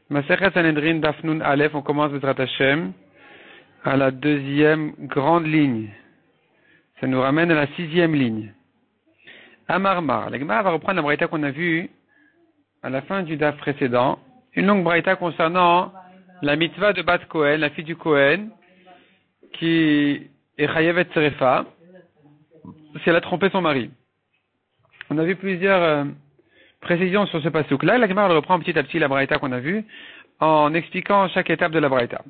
Masechet Sanhedrin Daf Nun Aleph, on commence Bezrat Hashem à la deuxième grande ligne. Ça nous ramène à la sixième ligne. Amarmar. La Gemara va reprendre la braïta qu'on a vue à la fin du Daf précédent. Une longue braïta concernant la mitzvah de Bat Kohen, la fille du Kohen, qui est Chayevet Serefa, si elle a trompé son mari. On a vu plusieurs précisions sur ce passouk. Là, la Gemara reprend petit à petit la braïta qu'on a vue en expliquant chaque étape de la braïta.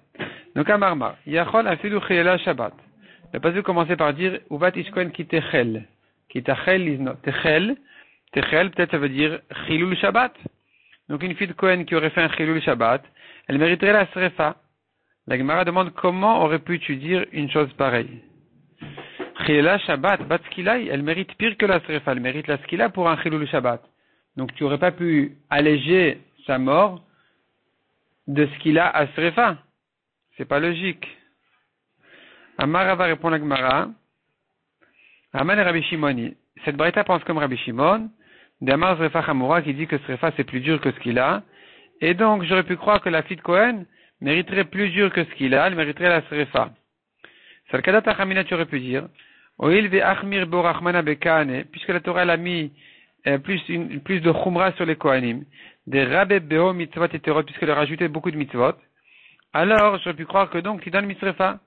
Donc, Amarmar. Yachol afilu chayela Shabbat. Le passouk commençait par dire Uvat ishkohen ki techel. Ki techel is not. Techel, peut-être ça veut dire chilul Shabbat. Donc, une fille de Kohen qui aurait fait un chilul Shabbat, elle mériterait la srefa. La Gemara demande comment aurais-tu dire une chose pareille. Chayela Shabbat, bat skila, elle mérite pire que la srefa. Elle mérite la skila pour un chilul Shabbat. Donc, tu n'aurais pas pu alléger sa mort de ce qu'il a à srefa. C'est pas logique. Amara va répondre à Gemara. Aman et Rabbi Shimoni. Cette braïta pense comme Rabbi Shimon. D'Amar Srefa Chamura qui dit que srefa c'est plus dur que ce qu'il a. Et donc, j'aurais pu croire que la fille de Kohen mériterait plus dur que ce qu'il a. Elle mériterait la srefa. Salkadat Achamina, tu aurais pu dire. Oil ve achmir bo rachmana bekane. Puisque la Torah l'a mis plus de chumra sur les Kohanim. Des rabbe beho mitzvot et terot, puisqu'elle a rajouté beaucoup de mitzvot. Alors, j'aurais pu croire que donc, dans le mitzrefa,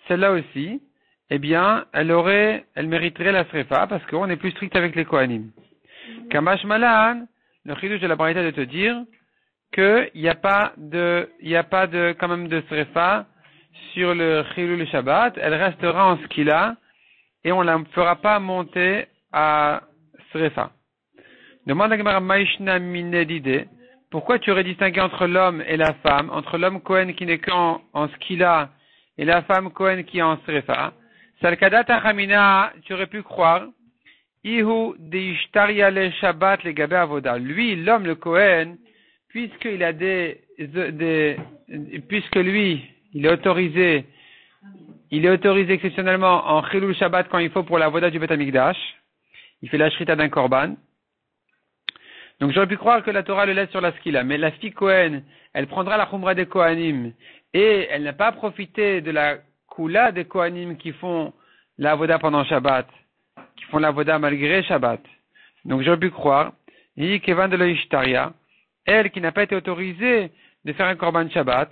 celle-là aussi, eh bien, elle mériterait la srefa, parce qu'on est plus strict avec les Kohanim. Kamash Malan, le chidouche de la braïta de te dire qu'il n'y a pas quand même de srefa sur le chilul Shabbat, elle restera en skila, et on la fera pas monter à srefa. Demande à Gemara Maishna Minedide, pourquoi tu aurais distingué entre l'homme et la femme, entre l'homme Kohen qui n'est qu'en skila et la femme Kohen qui est en srefa? Salkadat Achamina, tu aurais pu croire, Ihu deishtaria le Shabbat le gabe avoda. Lui, l'homme, le Kohen, puisque lui, il est autorisé exceptionnellement en chilul Shabbat quand il faut pour la avoda du Bet Hamikdash. Il fait la shrita d'un korban. Donc j'aurais pu croire que la Torah le laisse sur la skila, mais la fille Kohen, elle prendra la chumra des Kohanim, et elle n'a pas profité de la kula des Kohanim qui font la avoda pendant Shabbat, qui font la avoda malgré Shabbat. Donc j'aurais pu croire, hi kevan de l'ishtaria, elle qui n'a pas été autorisée de faire un korban Shabbat,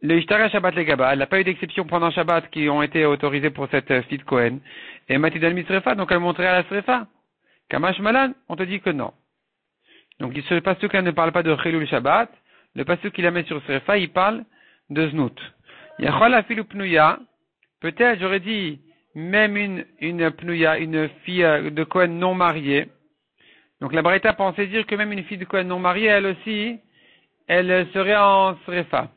le ishtaria Shabbat les gaba, elle n'a pas eu d'exception pendant Shabbat qui ont été autorisées pour cette fille de Kohen, et matidal misrefa, donc elle montrait à la srefa. Kamash malan, on te dit que non. Donc, ce pasuk-là ne parle pas de chilul Shabbat. Le pasuk qu'il a mis sur Srefa, il parle de Znout. Yachol afilu pnuya. Peut-être, j'aurais dit, même une pnuya, une fille de Kohen non mariée. Donc, la Braïta pensait dire que même une fille de Kohen non mariée, elle aussi, elle serait en Srefa.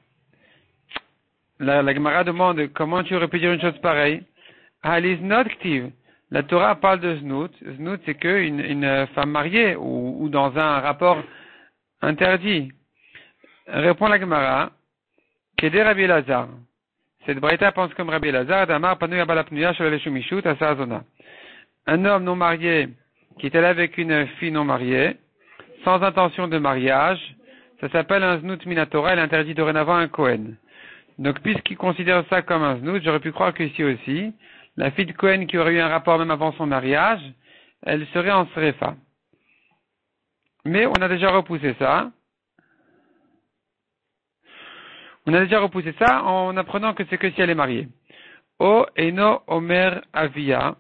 La Gemara demande, comment tu aurais pu dire une chose pareille? Aliz not ktiv. La Torah parle de Znout. Znout, c'est une femme mariée ou dans un rapport interdit. Répond la Gemara. Keder Rabbi Elazar. Cette braïta pense comme Rabbi Elazar. Damar panuya balapnuya sholeleshumishut asazona. Un homme non marié qui est allé avec une fille non mariée, sans intention de mariage, ça s'appelle un Znout minatora. Elle interdit dorénavant un Kohen. Donc, puisqu'il considère ça comme un Znout, j'aurais pu croire qu'ici aussi, la fille de Kohen qui aurait eu un rapport même avant son mariage, elle serait en srefa. Mais on a déjà repoussé ça. En apprenant que c'est que si elle est mariée. O eno omer avia.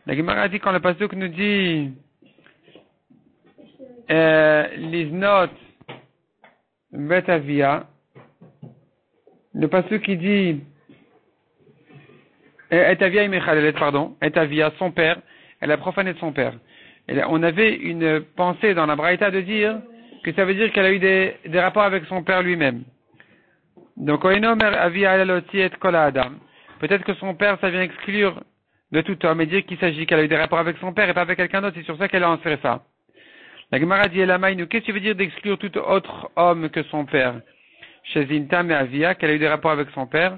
La Gemara dit quand le pasuk nous dit liznot bet avia. Le pasuk qui dit Etavia Imechalelet, Etavia, son père, elle a profané de son père. Et là, on avait une pensée dans la Braïta de dire que ça veut dire qu'elle a eu des rapports avec son père lui-même. Donc, peut-être que son père, ça vient exclure de tout homme et dire qu'il s'agit qu'elle a eu des rapports avec son père et pas avec quelqu'un d'autre, c'est sur ça qu'elle est en Srefa. La Gemara dit Elamaïnu, qu'est-ce que tu veux dire d'exclure tout autre homme que son père? Chez Zintam et Avia, qu'elle a eu des rapports avec son père,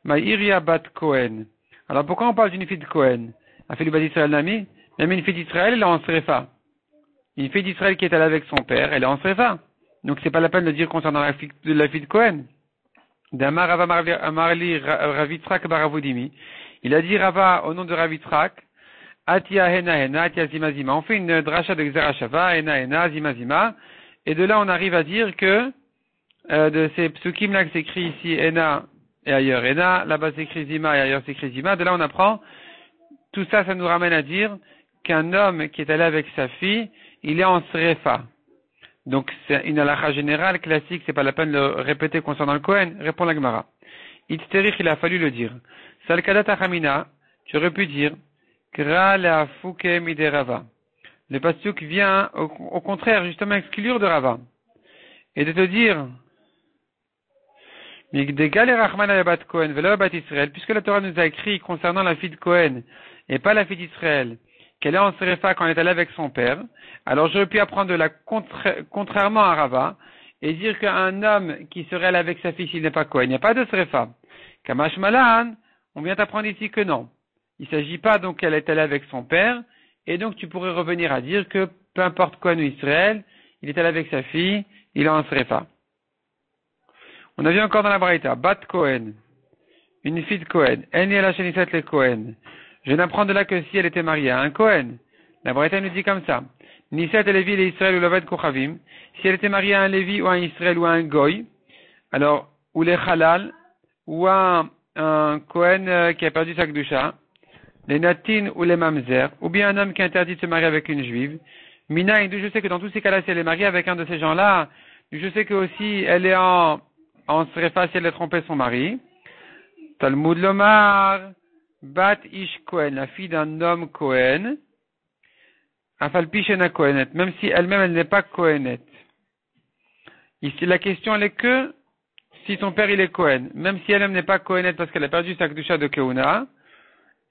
Maïria bat Kohen. Alors pourquoi on parle d'une fille de Kohen? A fait le bas d'Israël Nami? Même une fille d'Israël, elle est en Srefa. Une fille d'Israël qui est allée avec son père, elle est en Srefa. Donc c'est pas la peine de dire concernant la fille de Cohen. D'Amar Rava Amarli Ravitrak Baravoudimi. Il a dit Rava au nom de Ravitrak, Atia Hena Hena, Atia Zima Zima. On fait une dracha de Xerashava, Hena Hena, Zima Zima. Et de là on arrive à dire que de ces psukim là que s'écrit ici Hena et ailleurs Hena, là-bas s'écrit Zima et ailleurs s'écrit Zima. De là on apprend, tout ça, ça nous ramène à dire qu'un homme qui est allé avec sa fille, il est en srefa. Donc, c'est une halakha générale, classique, c'est pas la peine de le répéter concernant le Kohen. Répond la Gemara. Itzterich, il a fallu le dire. Salkadat achamina, tu aurais pu dire, Kra la fuke mide Rava. Le pasuk vient, au contraire, justement exclure de Rava. Et de te dire, Migdegal et Rachman al-Bat Kohen, velo bat Israël, puisque la Torah nous a écrit concernant la fille de Kohen, et pas la fille d'Israël, qu'elle est en Serefa quand elle est allée avec son père, alors j'aurais pu apprendre de la contrairement à Rava, et dire qu'un homme qui serait allé avec sa fille s'il n'est pas Kohen, il n'y a pas de Serefa. Kamash Malan, on vient d'apprendre ici que non. Il ne s'agit pas donc qu'elle est allée avec son père, et donc tu pourrais revenir à dire que peu importe Kohen ou Israël, il est allé avec sa fille, il est en Serefa. On a vu encore dans la Braïta, Bat Kohen, une fille de Kohen, Eni el Hashenisat le Kohen. Je n'apprends de là que si elle était mariée à un Kohen. La Braïta nous dit comme ça. Nisat et Lévi et Israël ou Lovet Kochavim. Si elle était mariée à un Lévi ou à un Israël ou à un Goy, alors, ou les Halal, ou à un Kohen qui a perdu sa Kedusha, les Natin ou les Mamzer, ou bien un homme qui est interdit de se marier avec une Juive. Mina, je sais que dans tous ces cas-là, si elle est mariée avec un de ces gens-là, je sais que aussi elle est en Srefa si elle a trompé son mari. Talmud Lomar, Bat Ish Kohen, la fille d'un homme Kohen, Afalpichena Kohenet, même si elle-même elle n'est pas Kohenet. Ici la question elle est que si son père il est Kohen, même si elle-même n'est pas Kohenet parce qu'elle a perdu sa Kedusha de Keuna,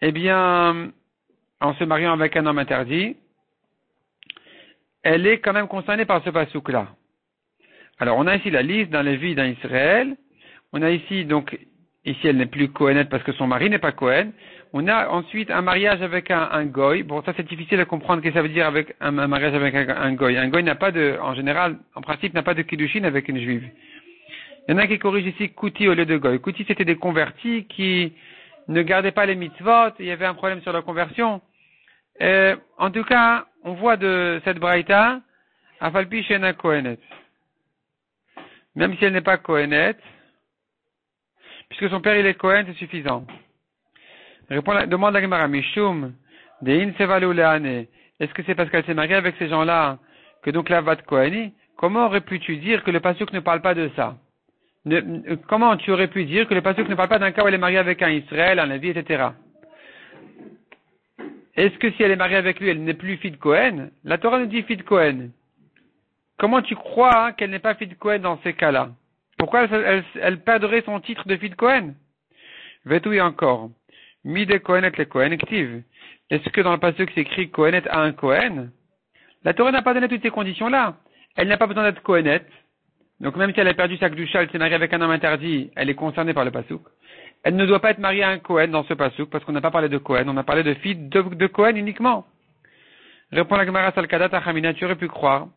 eh bien, en se mariant avec un homme interdit, elle est quand même concernée par ce pasouk-là. Alors on a ici la liste dans les vies d'un Israël, on a ici donc ici, elle n'est plus Kohenet parce que son mari n'est pas Kohen. On a ensuite un mariage avec un Goy. Bon, ça c'est difficile de comprendre ce que ça veut dire avec un mariage avec un Goy. Un Goy n'a pas de, en général, en principe, n'a pas de Kiddushin avec une juive. Il y en a qui corrigent ici Kouti au lieu de Goy. Kouti, c'était des convertis qui ne gardaient pas les mitzvot. Il y avait un problème sur leur conversion. En tout cas, on voit de cette braïta, Afalpi Shena Kohenet. Même si elle n'est pas Kohenet, puisque son père il est Kohen, c'est suffisant. Demande la Gemara, Mishum, Dein Sevalu Leane. Est-ce que c'est parce qu'elle s'est mariée avec ces gens-là que donc la Vat Koheni? Comment aurais-tu dire que le pasuk ne parle pas de ça? Comment tu aurais pu dire que le pasuk ne parle pas d'un cas où elle est mariée avec un Israël, un Lévi, etc. Est-ce que si elle est mariée avec lui, elle n'est plus fille de Kohen? La Torah nous dit fille de Kohen. Comment tu crois qu'elle n'est pas fille de Kohen dans ces cas-là? Pourquoi elle perdrait son titre de fille de Kohen? Vetouille encore. Mi de Kohenet le Kohen active. Est-ce que dans le passage c'est écrit Kohenet à un Kohen? La Torah n'a pas donné toutes ces conditions-là. Elle n'a pas besoin d'être Kohenet. Donc même si elle a perdu sa Kedusha, elle s'est mariée avec un homme interdit, elle est concernée par le pasuk. Elle ne doit pas être mariée à un Kohen dans ce pasuk, parce qu'on n'a pas parlé de Kohen, on a parlé de fille de Kohen uniquement. Répond la Gemara Salkadat Achamina, tu aurais pu croire,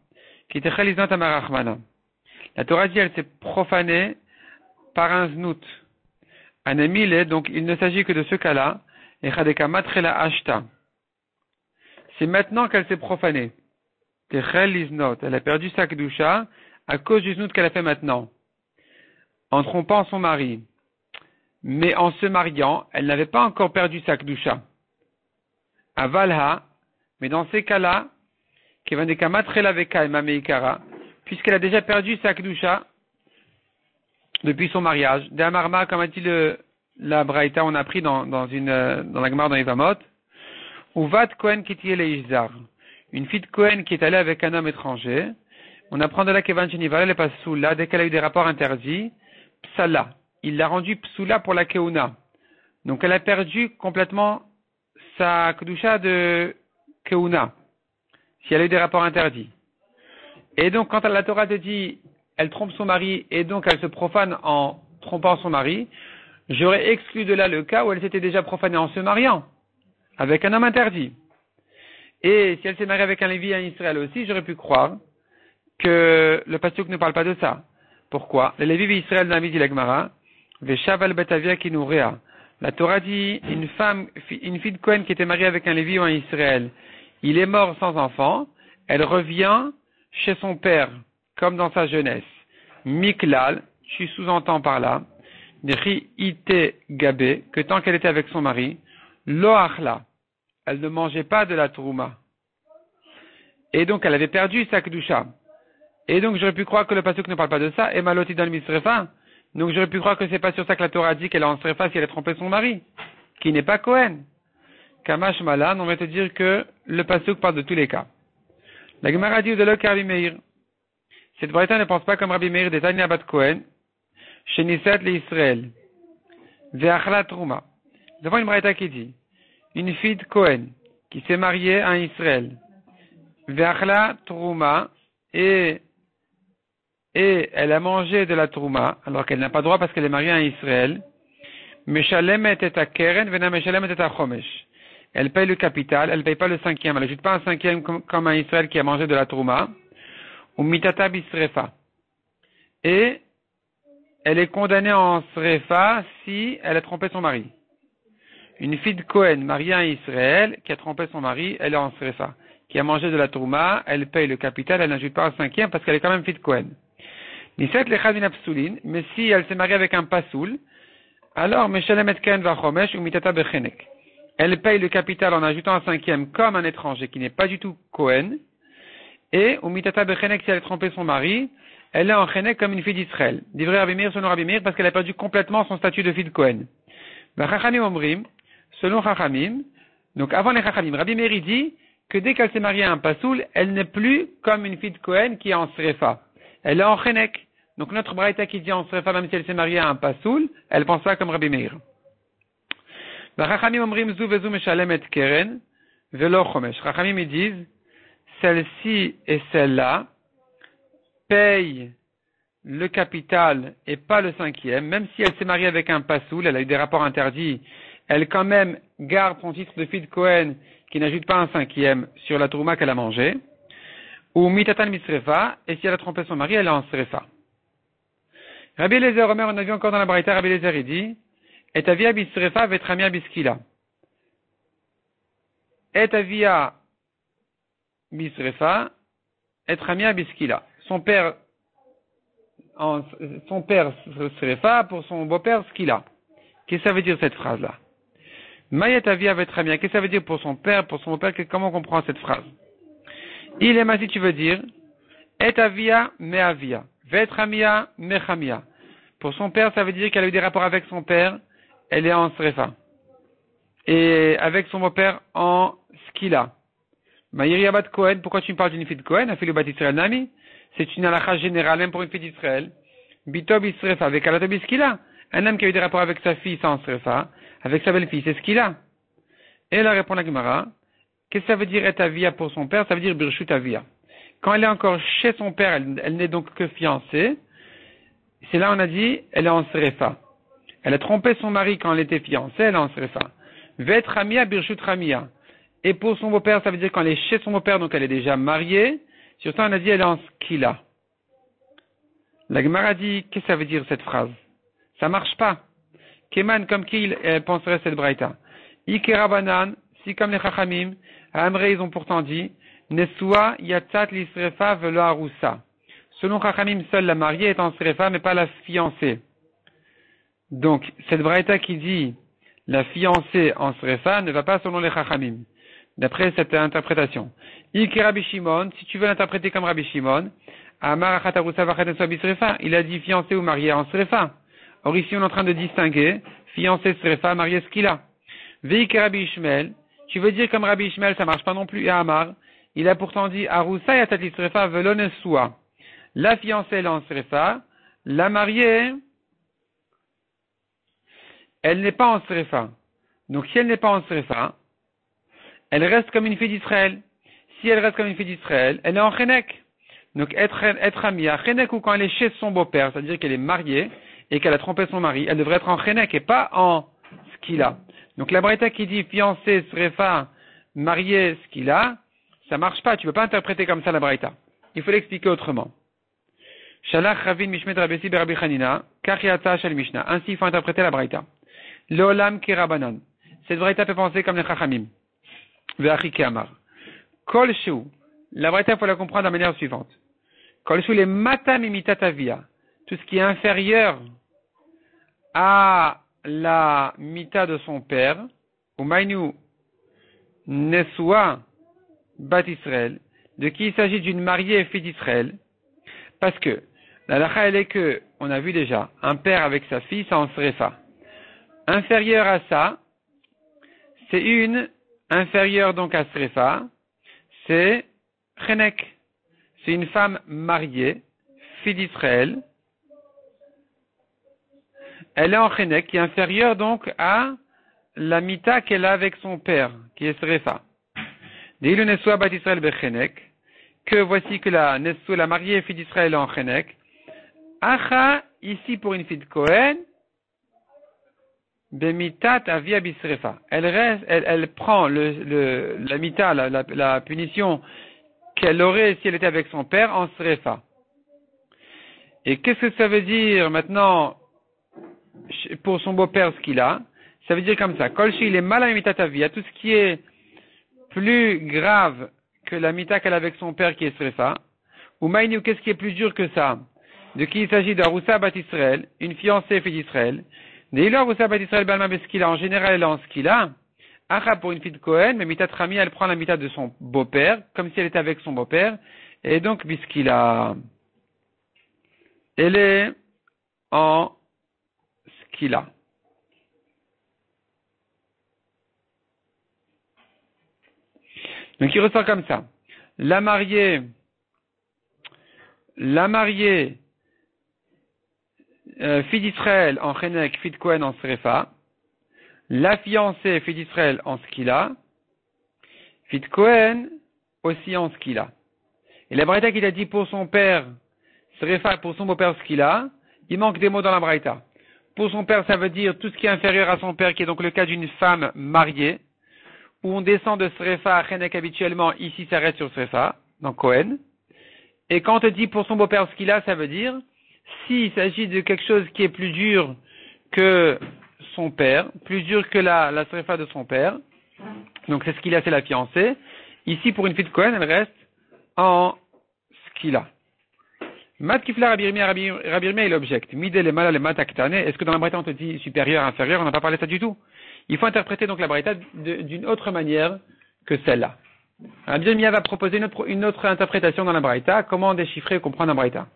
qui était Chalizant Amarachmana. La Torah dit, elle s'est profanée par un znout. Un émile, donc il ne s'agit que de ce cas-là, et Chadeka Matrela Ashta. C'est maintenant qu'elle s'est profanée. Elle a perdu sa Kedusha à cause du znout qu'elle a fait maintenant. En trompant son mari. Mais en se mariant, elle n'avait pas encore perdu sa Kedusha. À Valha, mais dans ces cas-là, Kevandeka Matrela Veka et Mameikara, puisqu'elle a déjà perdu sa Kedusha depuis son mariage. D'Amarma, comme a dit la Braïta, on a appris dans la Gemara dans Yevamot, Uvat Kohen Kitiye Leishzar, une fille de Kohen qui est allée avec un homme étranger. On apprend de là qu'Evan Shenivala n'est pas Psoula, dès qu'elle a eu des rapports interdits, Psala. Il l'a rendue Psoula pour la Keuna. Donc elle a perdu complètement sa Kedusha de Keuna, si elle a eu des rapports interdits. Et donc, quand la Torah te dit, elle trompe son mari, et donc elle se profane en trompant son mari, j'aurais exclu de là le cas où elle s'était déjà profanée en se mariant, avec un homme interdit. Et si elle s'est mariée avec un Lévi et un Israël aussi, j'aurais pu croire que le pasuk ne parle pas de ça. Pourquoi? Les Lévi Israël Nami dit l'Agmara, Veshav al Betavia Kinurea. La Torah dit, une fille de Cohen qui était mariée avec un Lévi ou un Israël, il est mort sans enfant, elle revient chez son père, comme dans sa jeunesse. Miklal, tu sous-entends par là, Ri ite gabe, que tant qu'elle était avec son mari, lo achla, elle ne mangeait pas de la trouma. Et donc elle avait perdu sa kedusha. Et donc j'aurais pu croire que le pasuk ne parle pas de ça, et maloti dans le misrefa. Donc j'aurais pu croire que c'est pas sur ça que la Torah dit qu'elle est en srefa si elle a trompé son mari, qui n'est pas Cohen. Kamash Malan, on va te dire que le pasuk parle de tous les cas. La Gemara dit de l'ok Rabbi Meir. Cette braïta ne pense pas comme Rabbi Meir des Tanya Bat Cohen, chez Niset le Israël. Ve'achla Trouma. Devant une braïta qui dit, une fille de Cohen, qui s'est mariée à un Israël. Ve'achla Trouma, et elle a mangé de la trouma, alors qu'elle n'a pas droit parce qu'elle est mariée à un Israël. Meshalemet et à keren, vena meshalemet et à chomesh. Elle paye le capital, elle ne paye pas le cinquième. Elle n'ajoute pas un cinquième comme un Israël qui a mangé de la trouma. Ou mitata bisrefa. Et elle est condamnée en srefa si elle a trompé son mari. Une fille de Cohen mariée à un Israël qui a trompé son mari, elle est en srefa. Qui a mangé de la trouma, elle paye le capital, elle n'ajoute pas un cinquième parce qu'elle est quand même fille de Cohen. Niset lechad min apsulin, mais si elle s'est mariée avec un pasoul, alors meshalemet ken vachomesh ou mitata bechenek. Elle paye le capital en ajoutant un cinquième comme un étranger qui n'est pas du tout Cohen, et ou mitata bechenek si elle a trompé son mari, elle est en chenek comme une fille d'Israël. Divrei Rabbi Meir selon Rabbi Meir parce qu'elle a perdu complètement son statut de fille de Cohen. Chachamim omrim, selon Chachamim, donc avant les Chachamim, Rabbi Meir dit que dès qu'elle s'est mariée à un pasoul, elle n'est plus comme une fille de Cohen qui est en srefa. Elle est en chenek. Donc notre braïta qui dit en srefa, même si elle s'est mariée à un pasoul, elle pense pas comme Rabbi Meir. Chachamim omrim zu vezu meshalem et keren velo chomesh. Chachamim ils disent, celle-ci et celle-là payent le capital et pas le cinquième, même si elle s'est mariée avec un pasoul, elle a eu des rapports interdits, elle quand même garde son titre de fille de Cohen qui n'ajoute pas un cinquième sur la trouma qu'elle a mangée, ou mitatan misrefa, et si elle a trompé son mari, elle est en srefa. Rabbi Eliezer Omer, on a vu encore dans la Braïta, Rabbi Eliezer, il dit, et avia bisrefa vetramia biskila. Et avia bisrefa, et ramia biskila. Son père srefa pour son beau-père skila. Qu'est-ce que ça veut dire cette phrase-là? Mayet avia vetramia. Qu'est-ce que ça veut dire pour son père, pour son beau-père? Comment on comprend cette phrase? Il est si tu veux dire, et avia me avia. Vetramia mechamia. Pour son père, ça veut dire qu'elle a eu des rapports avec son père, elle est en srefa. Et avec son beau-père en skila. Maïri Abad Cohen, pourquoi tu me parles d'une fille de Cohen? A fait le bat Israël Nami. C'est une halakha générale, même pour une fille d'Israël. Bitob Isrefa, avec Alatob Iskila. Un homme qui a eu des rapports avec sa fille sans srefa, avec sa belle-fille, c'est ce qu'il a. Et elle répond la Gemara, qu'est-ce que ça veut dire et avia pour son père? Ça veut dire birshut avia. Quand elle est encore chez son père, elle n'est donc que fiancée. C'est là on a dit, elle est en srefa. Elle a trompé son mari quand elle était fiancée, elle est en srefa. Vet ramia birshut ramia. Et pour son beau-père, ça veut dire quand elle est chez son beau-père, donc elle est déjà mariée. Sur ça on a dit, elle est en skila. La Gemara dit, qu'est-ce que ça veut dire cette phrase? Ça marche pas. Keman, comme qui penserait cette braïta? Ikera banan, si comme les chachamim, à Amré, ils ont pourtant dit, Nesua yatzat l'isrefa velo arusa. Selon chachamim, seule la mariée est en srefa, mais pas la fiancée. Donc, cette braïta qui dit, la fiancée en srefa ne va pas selon les chachamim. D'après cette interprétation. Ikera Rabbi Shimon, si tu veux l'interpréter comme Rabbi Shimon, Amar achat arusa vachat nesua bisrefa, il a dit fiancée ou mariée en srefa. Or ici, on est en train de distinguer fiancé srefa, marié skila. Veik Rabbi Ishmael, tu veux dire comme Rabbi Ishmael, ça marche pas non plus. Et Amar, il a pourtant dit Arusa yatat srefa velo nesua. La fiancée elle est en srefa, la mariée, elle n'est pas en srefa. Donc si elle n'est pas en srefa, elle reste comme une fille d'Israël. Si elle reste comme une fille d'Israël, elle est en chenek. Donc être amia, chenek ou quand elle est chez son beau-père, c'est-à-dire qu'elle est mariée, et qu'elle a trompé son mari, elle devrait être en chenek et pas en skila. Donc la braïta qui dit fiancé, srefa, marié, skila, ça marche pas, tu peux pas interpréter comme ça la braïta. il faut l'expliquer autrement. Shalach Ravin Mishmet Rabesi Berabi Chanina, Kachiata Shal Mishnah. Ainsi, il faut interpréter la Braïta. Leolam Kerabanan. Cette Braïta peut penser comme les Chachamim. Ve'achike Amar. Kol Shu. La Braïta, il faut la comprendre de la manière suivante. Kol Shu le Matam Imitatavia. Tout ce qui est inférieur à la mita de son père, ou Mainu Nesua Bat Israël, de qui il s'agit d'une mariée fille d'Israël, parce que la lacha elle est que, on a vu déjà, un père avec sa fille, ça en srefa. Inférieur à ça, c'est une, inférieure donc à srefa, c'est chenek. C'est une femme mariée, fille d'Israël. Elle est en chenek, qui est inférieure donc à la mita qu'elle a avec son père, qui est srefa. Deilu Nesua Bat Israël bechenek, que voici que la Nesua, la mariée fille d'Israël est en chenek. Acha, ici pour une fille de Cohen, bemitat avia bisrefa. Elle prend la mita, la punition qu'elle aurait si elle était avec son père en srefa. Et qu'est-ce que ça veut dire maintenant pour son beau-père ce qu'il a? Ça veut dire comme ça. Kolchi, il est mal à mita avia, tout ce qui est plus grave que la mita qu'elle a avec son père qui est srefa. Ou maïni, qu'est-ce qui est plus dur que ça? De qui il s'agit de Aroussa Bat Israël, une fiancée fille d'Israël. Deilo Aroussa Bat Israël Balma Beskila, en général elle est en skila. Acha pour une fille de Cohen, mais mitat Rami, elle prend la mita de son beau-père, comme si elle était avec son beau-père. Et donc biskila, elle est en skila. Donc il ressort comme ça. La mariée, fille d'Israël en chenek, fille de Cohen en srefa. La fiancée, fille d'Israël en skila. Fille de Cohen aussi en skila. Et la braïta qu'il a dit pour son père srefa, pour son beau-père skila, il manque des mots dans la braïta. Pour son père, ça veut dire tout ce qui est inférieur à son père, qui est donc le cas d'une femme mariée, où on descend de srefa à chenek habituellement, ici ça reste sur srefa, dans Cohen. Et quand on te dit pour son beau-père skila, ça veut dire s'il s'agit de quelque chose qui est plus dur que son père, plus dur que la srefa de son père, donc c'est ce qu'il a, c'est la fiancée. Ici, pour une fille de Cohen, elle reste en skila. Mat kifla Rabirmia, il objecte. Mide le mala le mataktane. Est-ce que dans la braïta on te dit supérieur, inférieur? On n'a pas parlé de ça du tout. Il faut interpréter donc la braïta d'une autre manière que celle-là. Rabirmia va proposer une autre interprétation dans la braïta. Comment déchiffrer et comprendre la braïta?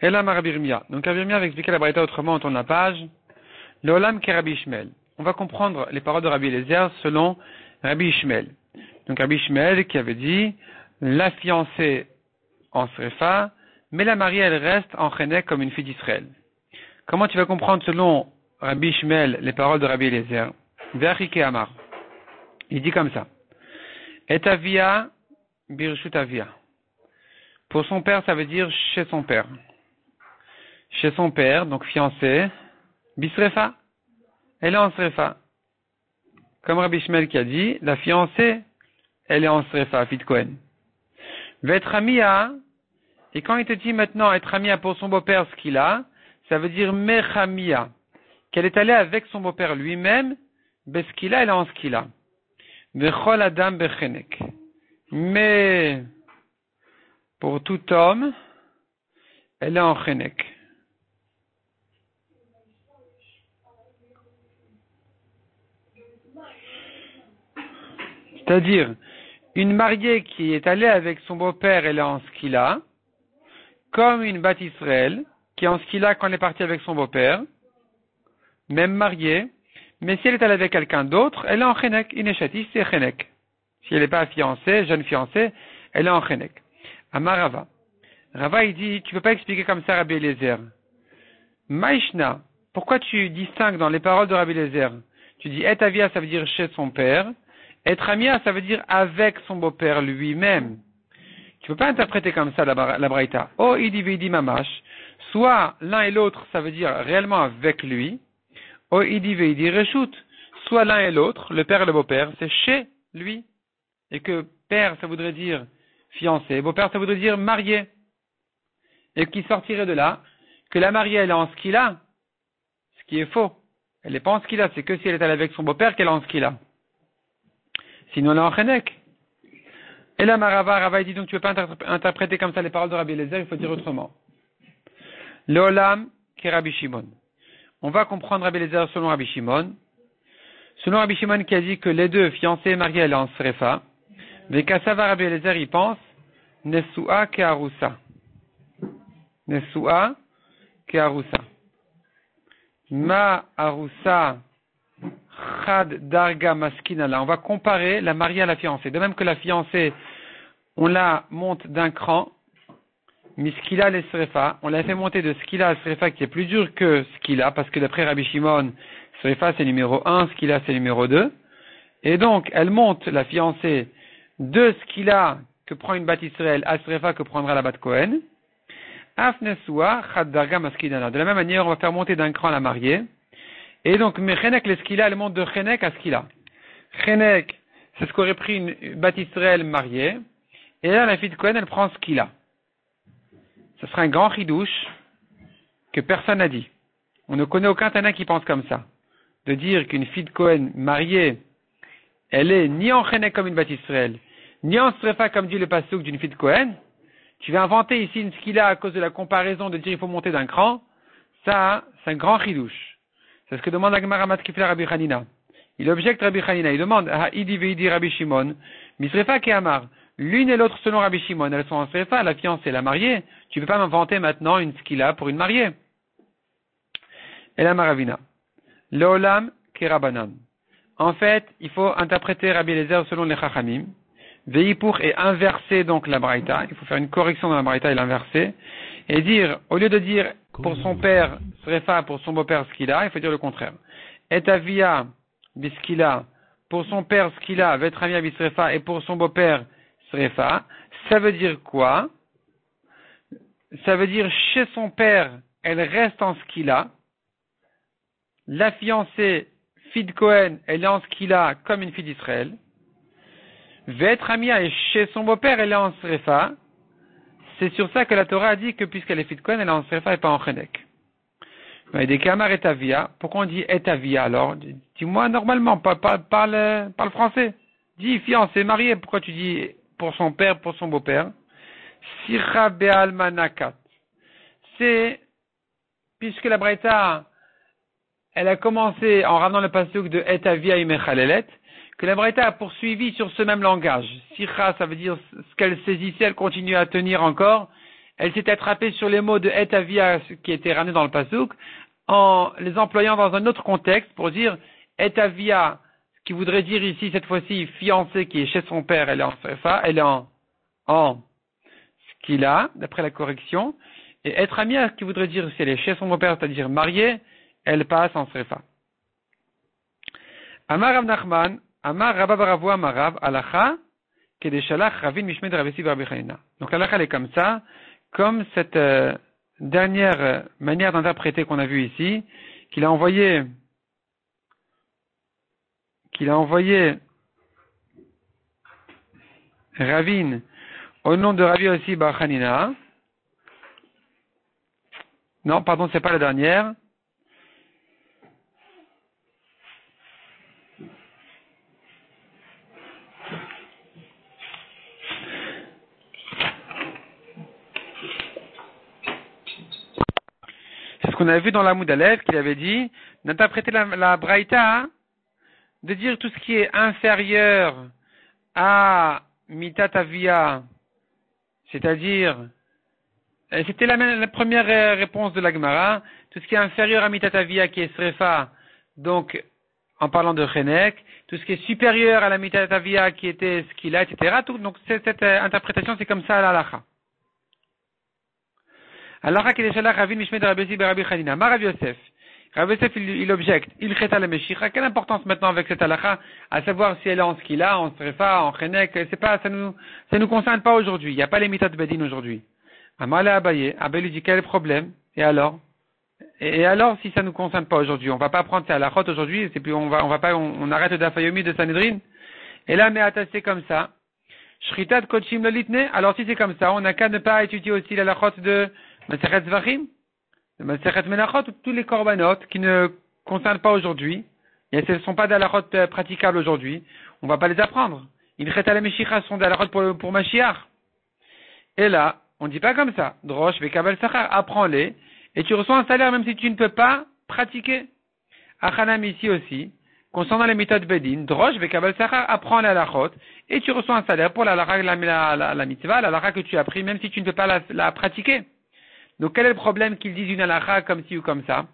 Et là, Rabbi Irmia. Donc, Rabbi Irmia va expliquer la braïta autrement, on tourne la page. L'olam ke Rabbi Ishmael. On va comprendre les paroles de Rabbi Eliezer selon Rabbi Ishmael. Donc, Rabbi Ishmael qui avait dit, la fiancée en srefa, mais la mariée, elle reste en chenek comme une fille d'Israël. Comment tu vas comprendre selon Rabbi Ishmael les paroles de Rabbi Eliezer? Ve'achike Amar. Il dit comme ça. Et avia birshut avia. Pour son père, ça veut dire chez son père. Chez son père, donc fiancé, bisrefa, elle est en srefa. Comme Rabbi Ishmael qui a dit, la fiancée, elle est en srefa, fille de Cohen. Vetramia, et quand il te dit maintenant être amia pour son beau-père ce qu'il a, ça veut dire mechamia, qu'elle est allée avec son beau-père lui-même, beskila, elle est en skila. Vechol adam bechenek. Mais, pour tout homme, elle est en chenek. C'est-à-dire, une mariée qui est allée avec son beau-père, elle est en skila, comme une Bat Israël, qui est en skila quand elle est partie avec son beau-père, même mariée, mais si elle est allée avec quelqu'un d'autre, elle est en chenek. Ineshati, c'est chenek. Si elle n'est pas fiancée, jeune fiancée, elle est en chenek. Amarava. Rava, il dit, tu peux pas expliquer comme ça Rabbi Eliezer. Maishna, pourquoi tu distingues dans les paroles de Rabbi Eliezer? Tu dis, et avia, ça veut dire chez son père. Être amia, ça veut dire avec son beau-père lui-même. Tu peux pas interpréter comme ça la braïta. Oh, idi vidi mamash. soit l'un et l'autre, ça veut dire réellement avec lui, o idi veidi reshut, soit l'un et l'autre, le père et le beau-père, c'est chez lui. Et que père, ça voudrait dire fiancé, beau-père, ça voudrait dire marié. Et qui sortirait de là, que la mariée, elle est en skila, ce qui est faux. Elle n'est pas en skila, c'est que si elle est allée avec son beau-père qu'elle est en skila. Sinon, elle est en chenek. Et là, Rava, il dit donc tu ne peux pas interpréter comme ça les paroles de Rabbi Eliezer, il faut dire autrement. L'olam qui est Rabbi Shimon. On va comprendre Rabbi Eliezer selon Rabbi Shimon. Selon Rabbi Shimon qui a dit que les deux, fiancés et mariés, elle est en srefa. Mais Kassava Rabbi Eliezer, il pense Nesua ke Arusa. Nesua ke Arusa. Ma Arusa Chad Darga Maskinala. On va comparer la mariée à la fiancée. De même que la fiancée, on la monte d'un cran, Miskila les Srefa, on l'a fait monter de Skila à Srefa qui est plus dur que Skila, parce que d'après Rabbi Shimon, Srefa c'est numéro 1, Skila c'est numéro 2. Et donc, elle monte, la fiancée, de Skila que prend une Bat Israël à Srefa que prendra la Bat Kohen. Afnesua Chad Darga Maskinala. De la même manière, on va faire monter d'un cran la mariée. Et donc, Chenek, les Skila, elle monte de Chenek à Skila. Chenek, c'est ce qu'aurait pris une Bat Israël mariée. Et là, la fille de Kohen, elle prend Skila. Ce sera un grand ridouche que personne n'a dit. On ne connaît aucun Tana qui pense comme ça. De dire qu'une fille de Kohen mariée, elle est ni en Chenek comme une Bat Israël, ni en Srefa comme dit le Passouk d'une fille de Kohen. Tu vas inventer ici une Skila à cause de la comparaison de dire il faut monter d'un cran. Ça, c'est un grand ridouche. C'est ce que demande la Gemara Matkifla Rabbi Hanina. Il objecte Rabbi Hanina. Il demande Ha'idi ve'idi Rabbi Shimon. Misrefa ke'amar. L'une et l'autre selon Rabbi Shimon. Elles sont en srefa, la fiancée, la mariée. Tu ne peux pas m'inventer maintenant une skila pour une mariée. Et la maravina. Leolam ke'rabanan. En fait, il faut interpréter Rabbi Eliezer selon les Chachamim. Ve'ipur et inverser donc la braïta. Il faut faire une correction dans la braïta et l'inverser. Et dire, au lieu de dire pour son père srefa, pour son beau-père skila, il faut dire le contraire. Et avia biskila, pour son père skila, vetramia bisrefa, et pour son beau-père srefa. Ça veut dire quoi? Ça veut dire chez son père, elle reste en skila. La fiancée, fille de Cohen, elle est en skila comme une fille d'Israël. Vetramia, et chez son beau-père, elle est en srefa. C'est sur ça que la Torah a dit que puisqu'elle est fille de Kohen, elle est en Srefa et pas en Chenek. Mais des Kamar et Avia, pourquoi on dit et Avia alors? Dis-moi normalement, parle français. Dis fiancé, marié, pourquoi tu dis pour son père, pour son beau-père? Sira Be'al Manakat. C'est, puisque la Braïta, elle a commencé en ramenant le pasuk de et Avia Imechalelet, que la Braïta a poursuivi sur ce même langage. Sira, ça veut dire ce qu'elle saisissait, elle continue à tenir encore. Elle s'est attrapée sur les mots de et avia qui étaient ramenés dans le pasuk, en les employant dans un autre contexte pour dire et avia, ce qui voudrait dire ici, cette fois-ci, fiancée qui est chez son père, elle est en srefa, elle est en skila, d'après la correction. Et être amia, ce qui voudrait dire si elle est chez son beau-père, c'est-à-dire mariée, elle passe en srefa. Amar Rav Nachman, Amar Rabba Baravu Amarav, Alacha, Kedeshalach Ravin Mishmed Ravesi Rabbi Hanina. Donc l'Alacha elle est comme ça, comme cette dernière manière d'interpréter qu'on a vue ici, qu'il a envoyé Ravin au nom de Rabbi aussi Bar Hanina. Non, pardon, c'est pas la dernière. C'est ce qu'on avait vu dans la Moudalev, qu'il avait dit, d'interpréter la Braïta, de dire tout ce qui est inférieur à Mitat Avia, c'est-à-dire, c'était la première réponse de la Gemara, tout ce qui est inférieur à Mitat Avia qui est Srefa, donc en parlant de Chenek, tout ce qui est supérieur à la Mitat Avia qui était Skila, etc. Donc cette interprétation c'est comme ça à l'Alacha. Alors, Ravin Mishmed Rabbi Rabbi Hanina. Rav Yosef. Rav Yosef, il objecte. Il cheta la Meshicha. Quelle importance maintenant avec cette halakha, à savoir si elle est en skila, en srefa, en chenek, c'est pas, ça nous concerne pas aujourd'hui. Il n'y a pas les mitat bedin aujourd'hui. Amala Abaye. Abaye lui dit quel est le problème? Et alors? Et alors, si ça nous concerne pas aujourd'hui, on va pas prendre ça à la route aujourd'hui, c'est plus, on arrête d'afayomi de Sanhedrin. Et là, mais attaché comme ça. Shritat kochim lolitne. Alors, si c'est comme ça, on n'a qu'à ne pas étudier aussi la lachot de Masechet Zvachim, de Masechet Menachot, tous les korbanot qui ne concernent pas aujourd'hui. Et ce ne sont pas d'alachot praticables aujourd'hui. On va pas les apprendre. Ils à la Meshicha sont d'alachot pour Mashiach. Et là, on dit pas comme ça. Drosh, Bekabel Sachar, apprends-les. Et tu reçois un salaire même si tu ne peux pas pratiquer. Achanam ici aussi, concernant les méthodes Bedin, Drosh, Bekabel Sachar, apprends la lachot, et tu reçois un salaire pour la mitzvah, la lacha que tu as pris, même si tu ne peux pas la pratiquer. Donc quel est le problème qu'ils disent une lacha comme ci ou comme ça?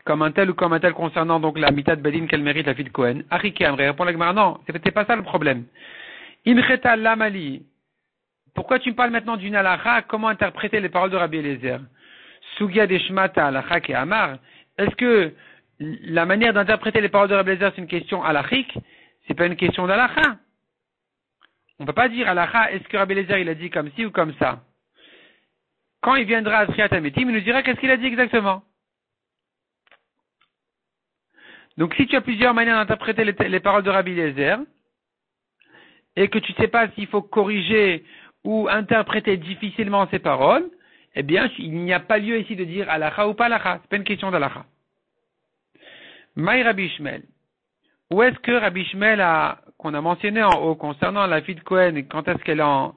Comme un tel ou comme un tel concernant donc la mitzvah Bedin qu'elle mérite la fille de Cohen. Arike Amré répond la Gemara, non, c'est pas ça le problème. Imcheta Lamali. Pourquoi tu me parles maintenant d'une halakha? Comment interpréter les paroles de Rabbi Eliezer? Sugia deshmata halakha ke amar. Est-ce que la manière d'interpréter les paroles de Rabbi Eliezer c'est une question halakhique? C'est pas une question d'halakha. On peut pas dire halakha, est-ce que Rabbi Eliezer il a dit comme ci ou comme ça? Quand il viendra à Triat Ametim, il nous dira qu'est-ce qu'il a dit exactement. Donc si tu as plusieurs manières d'interpréter les paroles de Rabbi Eliezer, et que tu ne sais pas s'il faut corriger ou interpréter difficilement ces paroles, eh bien, il n'y a pas lieu ici de dire halakha ou pas halakha. C'est pas une question d'halakha. Maï Rabbi Ishmael. Où est-ce que Rabbi Ishmael qu'on a mentionné en haut concernant la fille de Cohen, quand est-ce qu'elle est en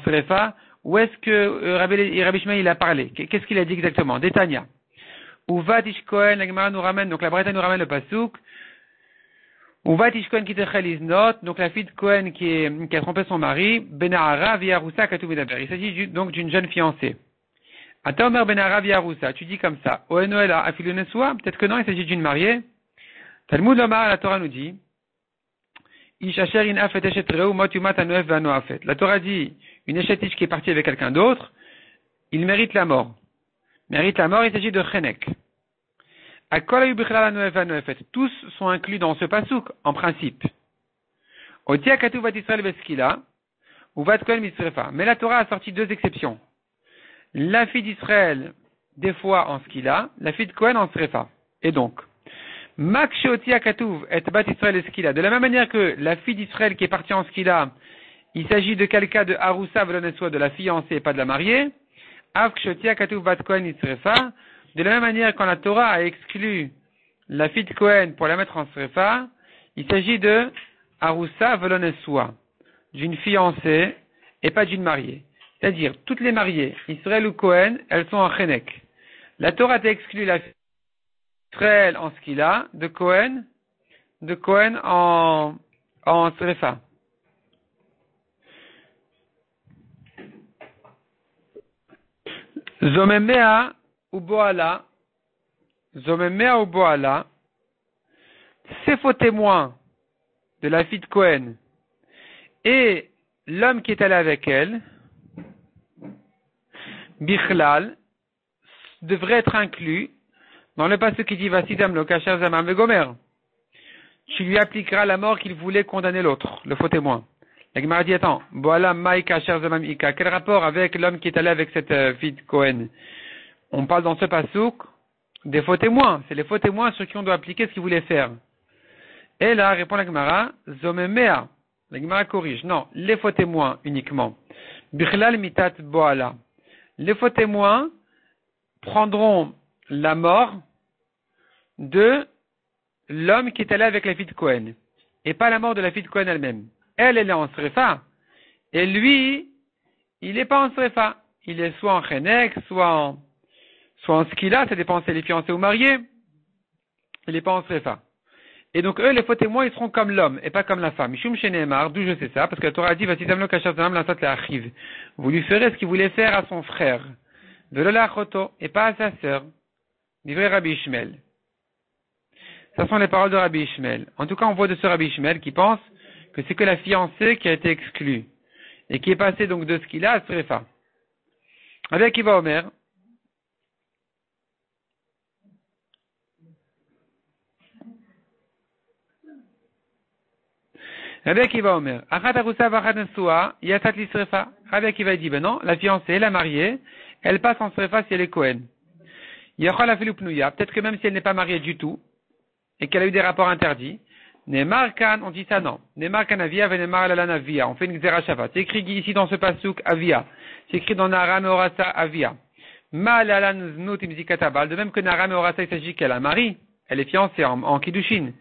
Srefa, où est-ce que Rabbi Ishmael il a parlé? Qu'est-ce qu'il a dit exactement? Détania. Uvat Ish Cohen, la Gemara nous ramène, donc la Braïta nous ramène le pasuk. Uvat Ish Cohen qui te chaliznot, donc la fille de Cohen qui a trompé son mari, Benahara via Roussa Katou Medaber. Il s'agit donc d'une jeune fiancée. Ata Omer Benahara via Roussa, tu dis comme ça. Oenoela Afilunesua, peut-être que non, il s'agit d'une mariée. Talmud Omar, la Torah nous dit, Ish Asher in Afet Eshet Reu Mot Yumat Anoef Vano Afet. La Torah dit, une échetiche qui est partie avec quelqu'un d'autre, il mérite la mort. Mérite la mort, il s'agit de Chenek. Tous sont inclus dans ce pasouk, en principe. Mais la Torah a sorti deux exceptions. La fille d'Israël, des fois en skila, la fille de Cohen en srefa. Et donc, de la même manière que la fille d'Israël qui est partie en skila, il s'agit de quelqu'un de Haroussa, de la fiancée et pas de la mariée. De la même manière, quand la Torah a exclu la fille de Cohen pour la mettre en srefa, il s'agit de Haroussa Velonesua, d'une fiancée et pas d'une mariée. C'est-à-dire, toutes les mariées, Israël ou Cohen, elles sont en Chenek. La Torah a exclu la fille d'Israël en skila, de Cohen en srefa. Zomemea ou Boala, ces faux témoins de la fille de Cohen et l'homme qui est allé avec elle, Bichlal, devraient être inclus dans le passage qui dit Vasidam lo kasher zamam vegomer. Tu lui appliqueras la mort qu'il voulait condamner l'autre, le faux témoin. La Gemara dit, attends, Boala Mai kasher zamam ika. Quel rapport avec l'homme qui est allé avec cette fille de Cohen? On parle dans ce pasouk des faux témoins. C'est les faux témoins sur qui on doit appliquer ce qu'il voulait faire. Et là, répond la Gemara, Zomemea. La Gemara corrige. Non, les faux témoins uniquement. Bichlal mitat boala. Les faux témoins prendront la mort de l'homme qui est allé avec la fille de Cohen. Et pas la mort de la fille de Cohen elle-même. Elle est en srefa. Et lui, il n'est pas en srefa. Il est soit en chenek, soit en skila, ça dépend si elle est fiancée ou mariée. Il n'est pas en srefa. Et donc eux, les faux témoins, ils seront comme l'homme et pas comme la femme. Mishum sheneemar, d'où je sais ça, parce que la Torah a dit, Vatitamlo kasher zanam lansat le'achiv. Vous lui ferez ce qu'il voulait faire à son frère. Velo le'achoto, et pas à sa sœur. Livré Rabbi Ishmael. Ce sont les paroles de Rabbi Ishmael. En tout cas, on voit de ce Rabbi Ishmael qui pense que c'est que la fiancée qui a été exclue. Et qui est passée donc de ce qu'il a à srefa. Avec qui va Omer? Rabbi Akiva Omer, Achat Aroussa Vachat Nesua, Yatat Lisrefa. Rabbi Akiva dit, ben non, la fiancée, la mariée, elle passe en Srefa si elle est Kohen. Yachol afilu pnuya, peut-être que même si elle n'est pas mariée du tout, et qu'elle a eu des rapports interdits, Ne'mar kan, on dit ça non. Ne'mar kan avia ve'ne'mar lalan avia. On fait une xerashava. C'est écrit ici dans ce pasuk avia. C'est écrit dans Naram et Orasa avia. Ma lalan znut imzikatabal. De même que Naram et Orasa, il s'agit qu'elle a un mari. Elle est fiancée en kiddushin.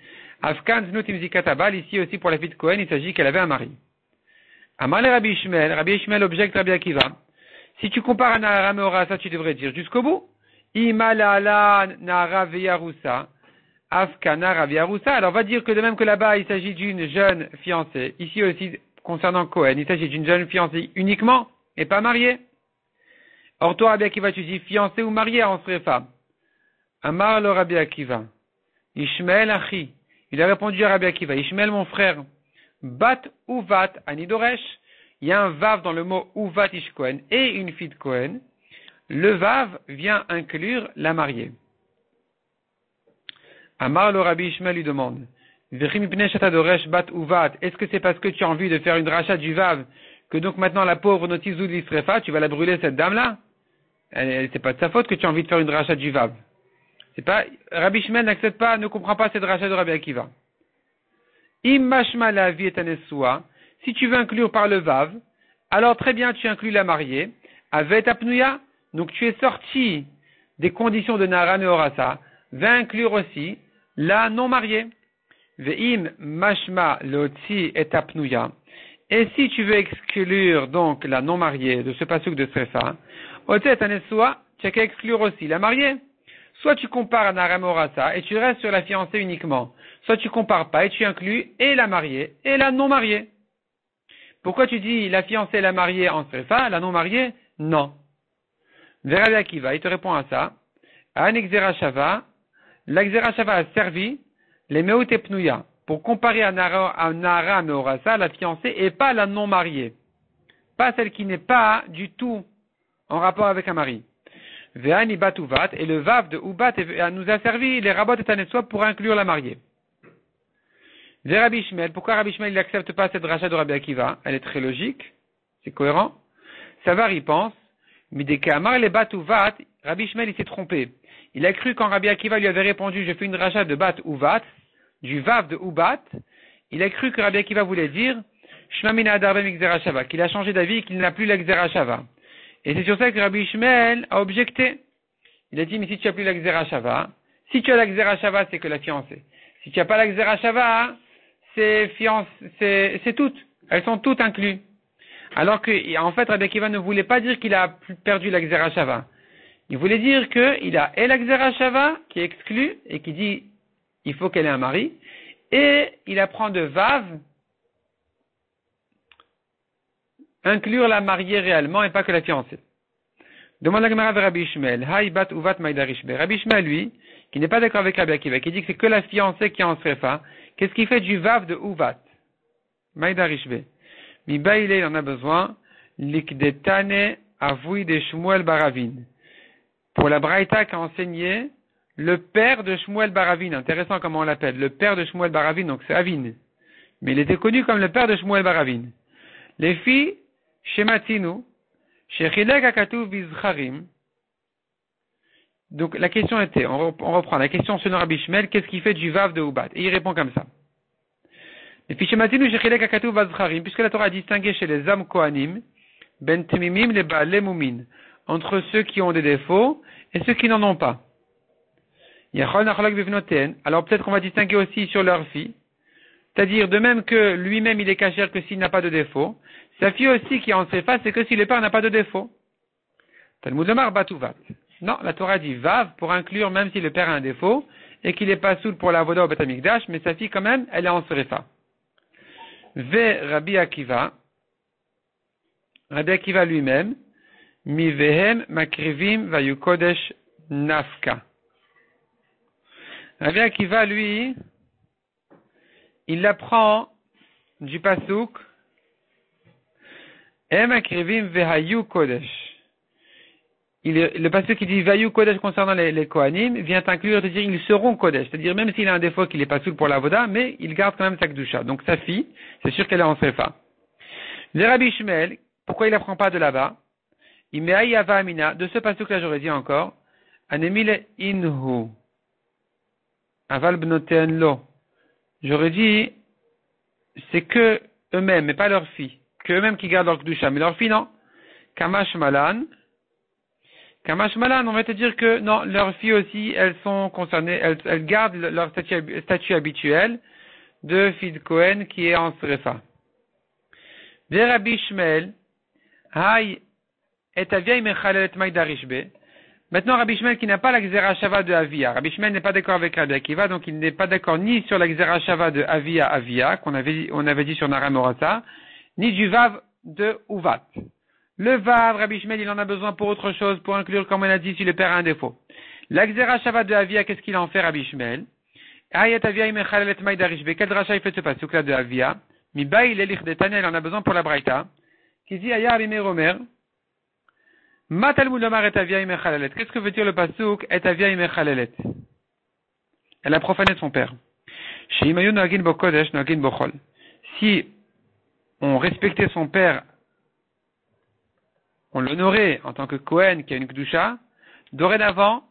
Afkan znut imzikatabal. Ici aussi pour la fille de Cohen, il s'agit qu'elle avait un mari. Amar le Rabbi Ishmael objecte Rabbi Akiva. Si tu compares à Naram et Orasa, tu devrais dire jusqu'au bout. Ima lalan nara ve'yarusa. Afkana Raviaroussa. Alors on va dire que de même que là-bas il s'agit d'une jeune fiancée, ici aussi concernant Cohen, il s'agit d'une jeune fiancée uniquement et pas mariée. Or toi Rabbi Akiva tu dis fiancée ou mariée en Srefa. Amar le Rabbi Akiva. Ishmael Achi. Il a répondu à Rabbi Akiva. Ishmael mon frère. Bat Uvat Anidoresh. Il y a un vav dans le mot Uvat Ish Cohen et une fille de Cohen. Le vav vient inclure la mariée. Amar le Rabbi Ishmael lui demande, est-ce que c'est parce que tu as envie de faire une rachat du vav que donc maintenant la pauvre Notizou de l'Isrefa, tu vas la brûler cette dame-là? C'est pas de sa faute que tu as envie de faire une rachat du vav. C'est pas, Rabbi Ishmael n'accepte pas, ne comprend pas cette rachat de Rabbi Akiva. Immashma la vie est un si tu veux inclure par le vav, alors très bien tu inclus la mariée, avec apnuya, donc tu es sorti des conditions de Naran et Orasa, va inclure aussi la non mariée. Ve'im mashma lotzi et apnuya. Et si tu veux exclure donc la non mariée de ce pasuk de Srefa, otet anesua, tu as qu'à exclure aussi la mariée. Soit tu compares à Naram Orasa et tu restes sur la fiancée uniquement, soit tu compares pas et tu inclus et la mariée et la non mariée. Pourquoi tu dis la fiancée et la mariée en Srefa, la non mariée? Non. Rabbi Akiva, il te répond à ça. An Xerashava, la Xerashava a servi les Meut et Pnuya pour comparer à Naram et Orasa la fiancée et pas la non mariée. Pas celle qui n'est pas du tout en rapport avec un mari. Ve'ani bat uvat, et le vav de ubat nous a servi les rabot et aneswa pour inclure la mariée. Ve Rabbi Ishmael, pourquoi Rabbi Ishmael n'accepte pas cette rachat de Rabbi Akiva? Elle est très logique, c'est cohérent. Savar y pense, mais dès qu'Amar les bat uvat, Rabbi Ishmael il s'est trompé. Il a cru quand Rabbi Akiva lui avait répondu, je fais une rachat de bat uvat, du vav de ubat, il a cru que Rabbi Akiva voulait dire, Shmamina adarbem xerashava, qu'il a changé d'avis et qu'il n'a plus la xerashava. Et c'est sur ça que Rabbi Ishmael a objecté. Il a dit, mais si tu n'as plus la xerashava, si tu as la xerashava, c'est que la fiancée. Si tu n'as pas la xerashava, c'est toutes. Elles sont toutes incluses. Alors que, en fait, Rabbi Akiva ne voulait pas dire qu'il a perdu la xerashava. Il voulait dire qu'il a et la xerashava, qui est exclue, et qui dit, il faut qu'elle ait un mari, et il apprend de vav, inclure la mariée réellement et pas que la fiancée. Demande la Gemara vers Rabbi Ishmael. Haï bat uvat maïdarishbe. Rabbi Ishmael, lui, qui n'est pas d'accord avec Rabbi Akiva, qui dit que c'est que la fiancée qui est en srefa, qu'est-ce qu'il fait du vav de uvat? Maïdarishbe. Mi baïle, il en a besoin. Likdetane avoui de Shmuel Baravin. Pour la Braïta qui a enseigné le père de Shmuel Baravin. Intéressant comment on l'appelle. Le père de Shmuel Baravin, donc c'est Avin. Mais il était connu comme le père de Shmuel Baravin. Les filles, Shematinu, Shechilek Akatu Vizcharim. Donc la question était, on reprend, la question selon Rabbi Ishmael, qu'est-ce qu'il fait du vav de Ubat? Et il répond comme ça. Les filles, Shematinu, Shechilek Akatu Vizcharim, puisque la Torah a distingué chez les hommes Kohanim, Ben Temimim, les Baalei Mumin, entre ceux qui ont des défauts et ceux qui n'en ont pas. Alors peut-être qu'on va distinguer aussi sur leurs filles. C'est-à-dire, de même que lui-même il est cachère que s'il n'a pas de défaut, sa fille aussi qui est en srefa, c'est que si le père n'a pas de défaut. Talmud Lomar Batuvat. Non, la Torah dit Vav pour inclure même si le père a un défaut et qu'il n'est pas soul pour la Voda au Beth Amikdash, mais sa fille quand même, elle est en srefa. Ve Rabbi Akiva. Rabbi Akiva lui-même, Mi vehem makrivim vayukodesh nafka. Rabbi Akiva, lui, il l'apprend du pasuk Em akrivim vehayu kodesh. Le pasuk qui dit vayu kodesh concernant les Kohanim vient inclure de dire ils seront kodesh, c'est-à-dire même s'il a un défaut qu'il n'est pas soul pour la voda, mais il garde quand même sa kedusha. Donc sa fille, c'est sûr qu'elle est en sefa. Le Rabbi Ishmael, pourquoi il n'apprend pas de là-bas? Imei Ava Amina, de ce pasuk là j'aurais dit encore, Anemile Inhu, Aval Bnoten Lo. J'aurais dit, c'est que eux-mêmes, mais pas leurs filles, que eux-mêmes qui gardent leur Kedusha, mais leurs filles non. Kamash Malan, on va te dire que non, leurs filles aussi, elles sont concernées, elles gardent leur statut habituel de fille de Cohen qui est en Srefa. De Rabbi Shmuel, Hay et Avia Mechalelet Maïdarishbe. Maintenant, Rabbi Shmuel qui n'a pas la Xera Shava de Avia. Rabbi Shmuel n'est pas d'accord avec Rabbi Akiva, donc il n'est pas d'accord ni sur la Xera Shava de Avia, on avait dit sur Nara Morata, ni du Vav de Uvat. Le Vav, Rabbi Shmuel, il en a besoin pour autre chose, pour inclure, comme on a dit, si le père a un défaut. La Xera Shava de Avia, qu'est-ce qu'il en fait, Rabbi Shmuel? Ayat Avia Mechalelet Maïdarishbe. Quel dracha il fait ce pasuk là de Avia? Mi il en a besoin pour la Braïta. Qui dit Ayar Romer. Qu'est-ce que veut dire le pasuk et avia imechalelet? Elle a profané son père. Si on respectait son père, on l'honorait en tant que Kohen qui a une Kedusha, dorénavant,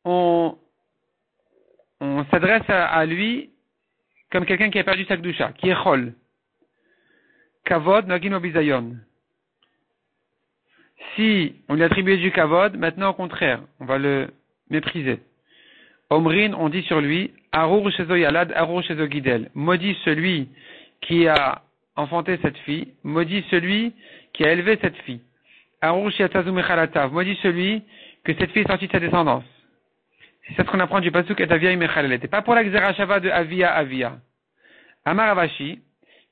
on s'adresse à lui comme quelqu'un qui a perdu sa Kedusha, qui est Chol. Kavod nagin obizayon. Si on lui attribuait du kavod, maintenant au contraire, on va le mépriser. Omrin, on dit sur lui, Arur shezo yalad, Arur shezo gidel. Maudit celui qui a enfanté cette fille, maudit celui qui a élevé cette fille. Arur sheatazu mechalatav, maudit celui que cette fille est sortie de sa descendance. C'est ça ce qu'on apprend du pasuk et avia imechalelet. Et pas pour la Xera Shava de avia. Amar Ravashi,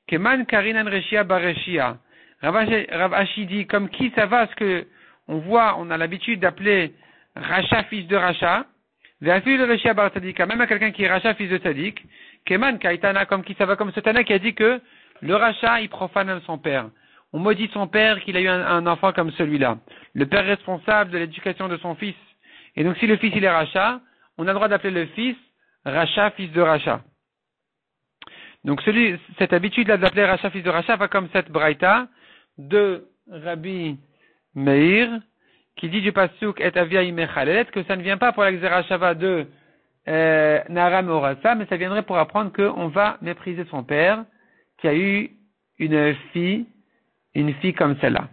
keman karinan reshia bareshia. Rav Ashi dit, comme qui ça va, ce que on voit, on a l'habitude d'appeler Racha, fils de Racha, même à quelqu'un qui est Racha, fils de Tzadik, Keman Kaitana, comme qui ça va, comme ce Tana qui a dit que le Racha, il profane même son père. On maudit son père qu'il a eu un enfant comme celui-là. Le père responsable de l'éducation de son fils. Et donc si le fils il est Racha, on a le droit d'appeler le fils Racha, fils de Racha. Donc cette habitude-là d'appeler Racha, fils de Racha, va comme cette Braïta de Rabbi Meir, qui dit du pasuk et avia imechalelet, que ça ne vient pas pour la Xera Shava de Nara Morasa, mais ça viendrait pour apprendre qu'on va mépriser son père, qui a eu une fille comme celle-là.